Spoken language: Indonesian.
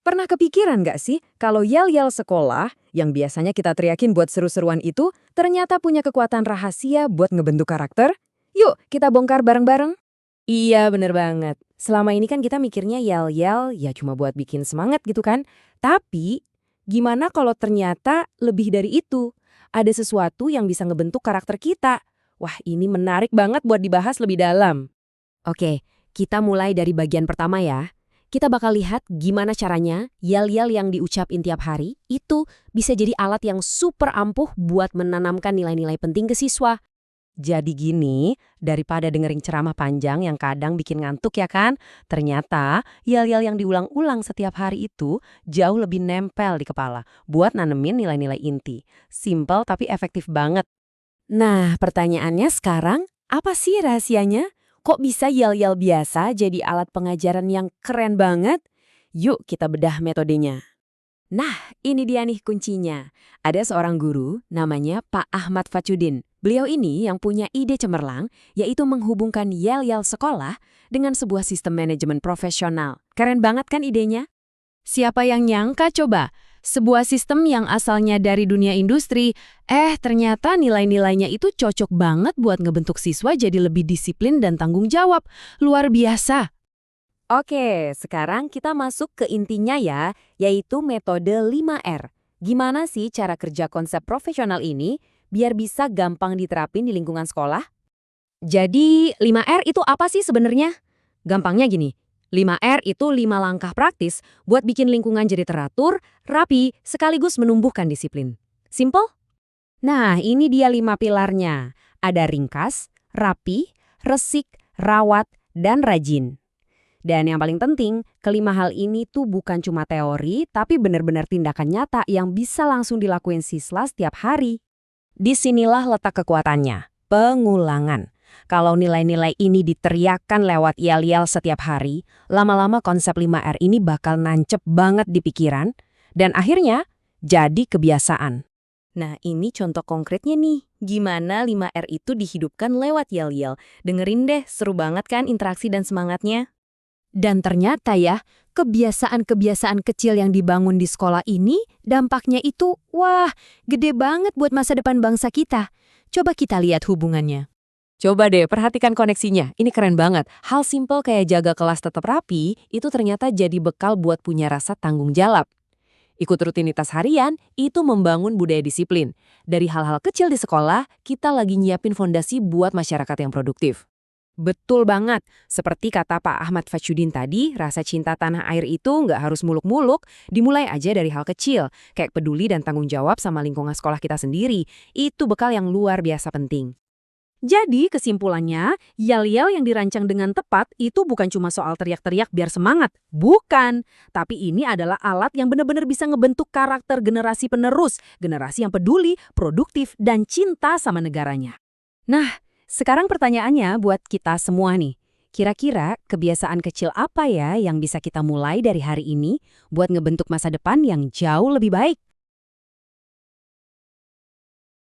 Pernah kepikiran nggak sih kalau yel-yel sekolah yang biasanya kita teriakin buat seru-seruan itu ternyata punya kekuatan rahasia buat ngebentuk karakter? Yuk, kita bongkar bareng-bareng. Iya, bener banget. Selama ini kan kita mikirnya yel-yel ya cuma buat bikin semangat gitu kan. Tapi, gimana kalau ternyata lebih dari itu? Ada sesuatu yang bisa ngebentuk karakter kita. Wah, ini menarik banget buat dibahas lebih dalam. Oke, kita mulai dari bagian pertama ya. Kita bakal lihat gimana caranya yel-yel yang diucapin tiap hari itu bisa jadi alat yang super ampuh buat menanamkan nilai-nilai penting ke siswa. Jadi gini, daripada dengerin ceramah panjang yang kadang bikin ngantuk ya kan, ternyata yel-yel yang diulang-ulang setiap hari itu jauh lebih nempel di kepala buat nanemin nilai-nilai inti. Simple tapi efektif banget. Nah, pertanyaannya sekarang, apa sih rahasianya? Kok bisa yel-yel biasa jadi alat pengajaran yang keren banget? Yuk kita bedah metodenya. Nah, ini dia nih kuncinya. Ada seorang guru, namanya Pak Ahmad Facudin. Beliau ini yang punya ide cemerlang, yaitu menghubungkan yel-yel sekolah dengan sebuah sistem manajemen profesional. Keren banget kan idenya? Siapa yang nyangka coba? Sebuah sistem yang asalnya dari dunia industri, ternyata nilai-nilainya itu cocok banget buat ngebentuk siswa jadi lebih disiplin dan tanggung jawab. Luar biasa. Oke, sekarang kita masuk ke intinya ya, yaitu metode 5R. Gimana sih cara kerja konsep profesional ini biar bisa gampang diterapin di lingkungan sekolah? Jadi 5R itu apa sih sebenarnya? Gampangnya gini, 5R itu 5 langkah praktis buat bikin lingkungan jadi teratur, rapi, sekaligus menumbuhkan disiplin. Simple? Nah, ini dia 5 pilarnya. Ada ringkas, rapi, resik, rawat, dan rajin. Dan yang paling penting, kelima hal ini tuh bukan cuma teori, tapi benar-benar tindakan nyata yang bisa langsung dilakuin siswa setiap hari. Disinilah letak kekuatannya, pengulangan. Kalau nilai-nilai ini diteriakkan lewat yel-yel setiap hari, lama-lama konsep 5R ini bakal nancep banget di pikiran, dan akhirnya jadi kebiasaan. Nah, ini contoh konkretnya nih, gimana 5R itu dihidupkan lewat yel-yel. Dengerin deh, seru banget kan interaksi dan semangatnya? Dan ternyata ya, kebiasaan-kebiasaan kecil yang dibangun di sekolah ini, dampaknya itu, wah, gede banget buat masa depan bangsa kita. Coba kita lihat hubungannya. Coba deh, perhatikan koneksinya. Ini keren banget. Hal simple kayak jaga kelas tetap rapi, itu ternyata jadi bekal buat punya rasa tanggung jawab. Ikut rutinitas harian, itu membangun budaya disiplin. Dari hal-hal kecil di sekolah, kita lagi nyiapin fondasi buat masyarakat yang produktif. Betul banget. Seperti kata Pak Ahmad Facudin tadi, rasa cinta tanah air itu nggak harus muluk-muluk, dimulai aja dari hal kecil, kayak peduli dan tanggung jawab sama lingkungan sekolah kita sendiri. Itu bekal yang luar biasa penting. Jadi kesimpulannya, yel-yel yang dirancang dengan tepat itu bukan cuma soal teriak-teriak biar semangat. Bukan. Tapi ini adalah alat yang benar-benar bisa ngebentuk karakter generasi penerus, generasi yang peduli, produktif, dan cinta sama negaranya. Nah, sekarang pertanyaannya buat kita semua nih. Kira-kira kebiasaan kecil apa ya yang bisa kita mulai dari hari ini buat ngebentuk masa depan yang jauh lebih baik?